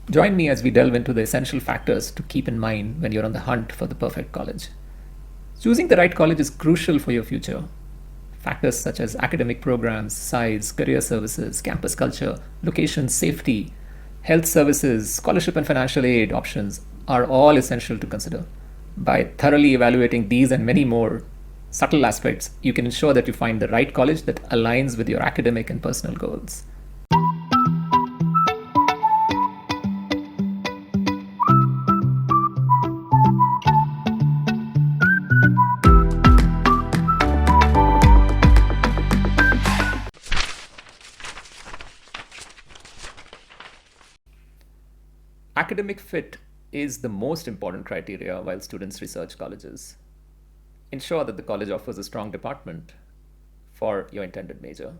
Join me as we delve into the essential factors to keep in mind when you're on the hunt for the perfect college. Choosing the right college is crucial for your future. Factors such as academic programs, size, career services, campus culture, location, safety, health services, scholarship and financial aid options are all essential to consider. By thoroughly evaluating these and many more subtle aspects, you can ensure that you find the right college that aligns with your academic and personal goals. Academic fit is the most important criteria while students research colleges. Ensure that the college offers a strong department for your intended major.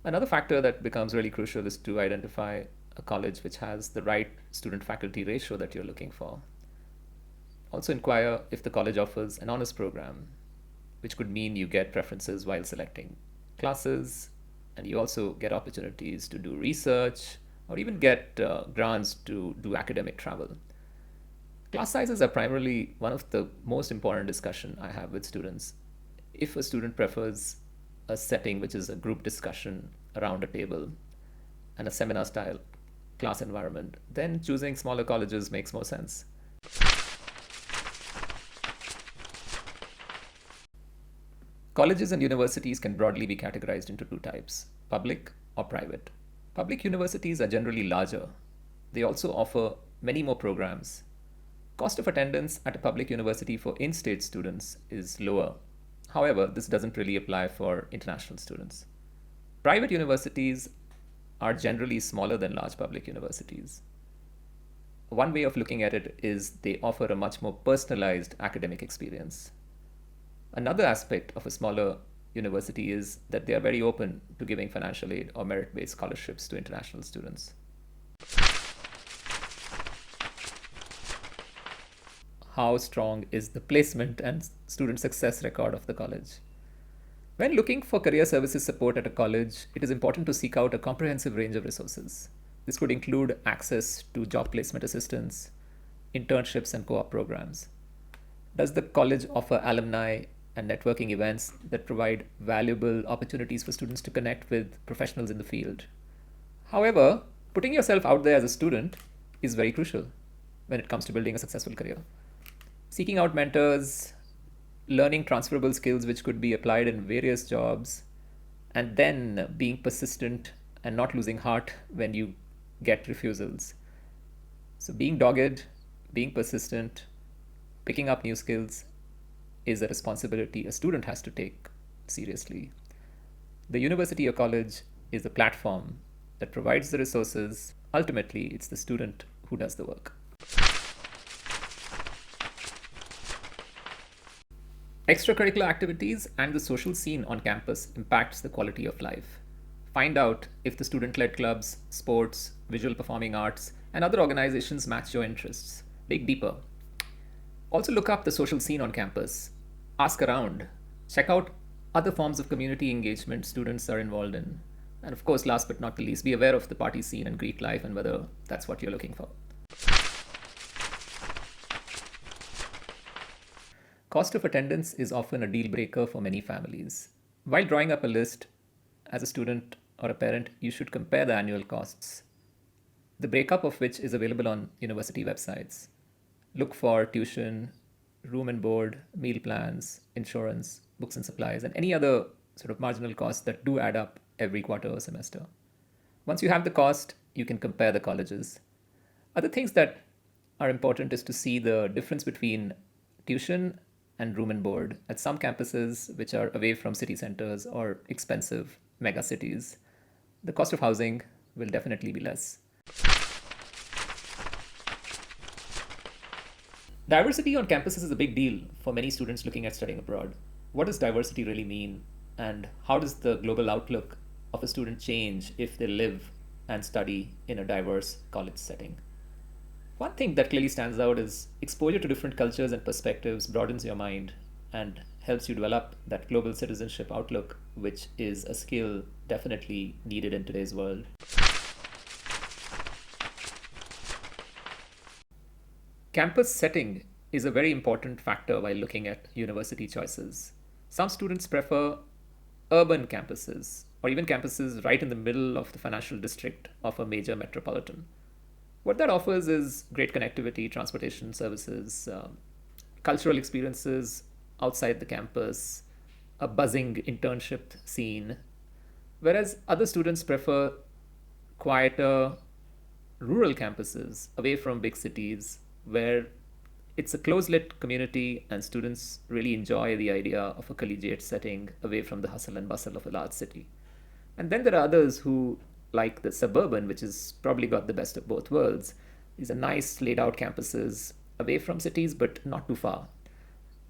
Another factor that becomes really crucial is to identify a college which has the right student faculty ratio that you're looking for. Also, inquire if the college offers an honors program, which could mean you get preferences while selecting classes, and you also get opportunities to do research or even get grants to do academic travel. Class sizes are primarily one of the most important discussion I have with students. If a student prefers a setting which is a group discussion around a table and a seminar style class environment, then choosing smaller colleges makes more sense. Colleges and universities can broadly be categorized into two types: public or private. Public universities are generally larger. They also offer many more programs. Cost of attendance at a public university for in state students is lower. However, this doesn't really apply for international students. Private universities are generally smaller than large public universities. One way of looking at it is they offer a much more personalized academic experience. Another aspect of a smaller university is that they are very open to giving financial aid or merit based scholarships to international students. How strong is the placement and student success record of the college? When looking for career services support at a college, it is important to seek out a comprehensive range of resources. This could include access to job placement assistance, internships, and co op programs. Does the college offer alumni and networking events that provide valuable opportunities for students to connect with professionals in the field? However, putting yourself out there as a student is very crucial when it comes to building a successful career. Seeking out mentors, learning transferable skills which could be applied in various jobs, and then being persistent and not losing heart when you get refusals. So, being dogged, being persistent, picking up new skills is a responsibility a student has to take seriously. The university or college is the platform that provides the resources. Ultimately, it's the student who does the work. Extracurricular activities and the social scene on campus impacts the quality of life. Find out if the student-led clubs, sports, visual performing arts, and other organizations match your interests. Dig deeper. Also look up the social scene on campus. Ask around. Check out other forms of community engagement students are involved in. And of course, last but not the least, be aware of the party scene and Greek life and whether that's what you're looking for. Cost of attendance is often a deal breaker for many families. While drawing up a list, as a student or a parent, you should compare the annual costs, the breakup of which is available on university websites. Look for tuition, room and board, meal plans, insurance, books and supplies, and any other sort of marginal costs that do add up every quarter or semester. Once you have the cost, you can compare the colleges. Other things that are important is to see the difference between tuition and room and board at some campuses which are away from city centers or expensive mega cities. The cost of housing will definitely be less. Diversity on campuses is a big deal for many students looking at studying abroad. What does diversity really mean? And how does the global outlook of a student change if they live and study in a diverse college setting? One thing that clearly stands out is exposure to different cultures and perspectives broadens your mind and helps you develop that global citizenship outlook, which is a skill definitely needed in today's world. Campus setting is a very important factor while looking at university choices. Some students prefer urban campuses or even campuses right in the middle of the financial district of a major metropolitan. What that offers is great connectivity, transportation services, cultural experiences outside the campus, a buzzing internship scene, whereas other students prefer quieter rural campuses away from big cities where it's a close-knit community and students really enjoy the idea of a collegiate setting away from the hustle and bustle of a large city. And then there are others who like the suburban, which has probably got the best of both worlds. These are nice laid out campuses away from cities but not too far.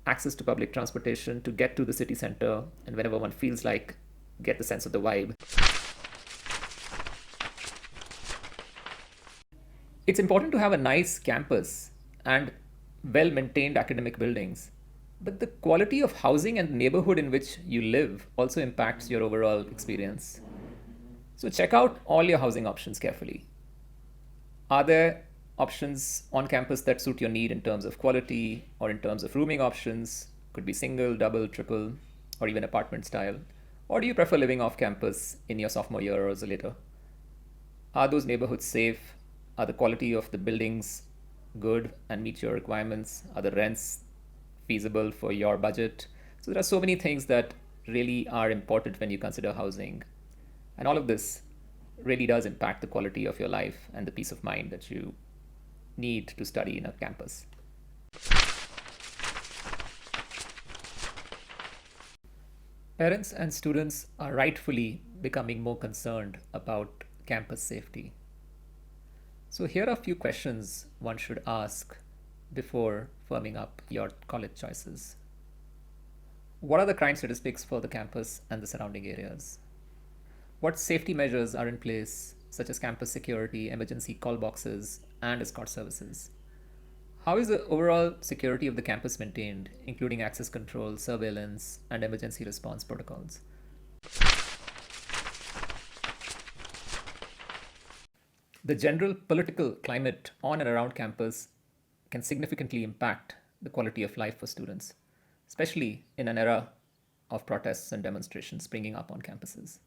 Access to public transportation to get to the city center, and whenever one feels like, get the sense of the vibe. It's important to have a nice campus and well maintained academic buildings, but the quality of housing and the neighborhood in which you live also impacts your overall experience. So check out all your housing options carefully. Are there options on campus that suit your need in terms of quality or in terms of rooming options? Could be single, double, triple, or even apartment style. Or do you prefer living off campus in your sophomore year or so later? Are those neighborhoods safe? Are the quality of the buildings good and meet your requirements? Are the rents feasible for your budget? So there are so many things that really are important when you consider housing. And all of this really does impact the quality of your life and the peace of mind that you need to study in a campus. Parents and students are rightfully becoming more concerned about campus safety. So here are a few questions one should ask before firming up your college choices. What are the crime statistics for the campus and the surrounding areas? What safety measures are in place, such as campus security, emergency call boxes, and escort services? How is the overall security of the campus maintained, including access control, surveillance, and emergency response protocols? The general political climate on and around campus can significantly impact the quality of life for students, especially in an era of protests and demonstrations springing up on campuses.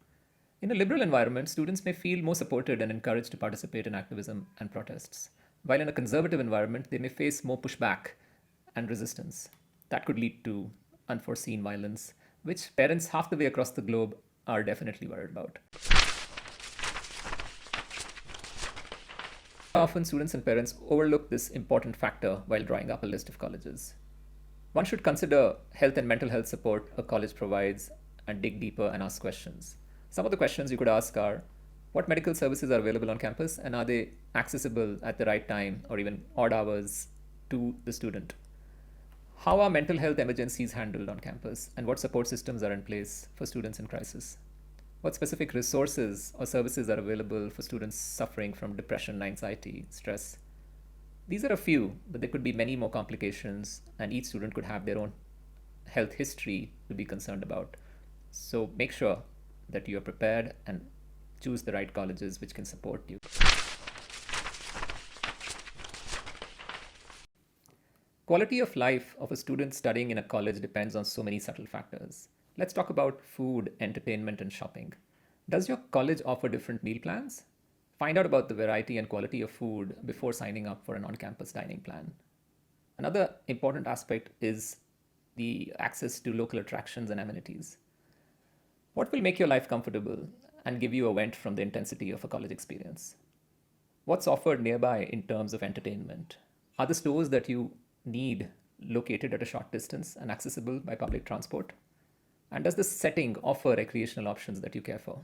In a liberal environment, students may feel more supported and encouraged to participate in activism and protests, while in a conservative environment, they may face more pushback and resistance. That could lead to unforeseen violence, which parents half the way across the globe are definitely worried about. Often, students and parents overlook this important factor while drawing up a list of colleges. One should consider health and mental health support a college provides and dig deeper and ask questions. Some of the questions you could ask are, what medical services are available on campus and are they accessible at the right time or even odd hours to the student? How are mental health emergencies handled on campus and what support systems are in place for students in crisis? What specific resources or services are available for students suffering from depression, anxiety, stress? These are a few, but there could be many more complications, and each student could have their own health history to be concerned about. So make sure that you are prepared and choose the right colleges which can support you. Quality of life of a student studying in a college depends on so many subtle factors. Let's talk about food, entertainment, and shopping. Does your college offer different meal plans? Find out about the variety and quality of food before signing up for an on campus dining plan. Another important aspect is the access to local attractions and amenities. What will make your life comfortable and give you a vent from the intensity of a college experience? What's offered nearby in terms of entertainment? Are the stores that you need located at a short distance and accessible by public transport? And does this setting offer recreational options that you care for?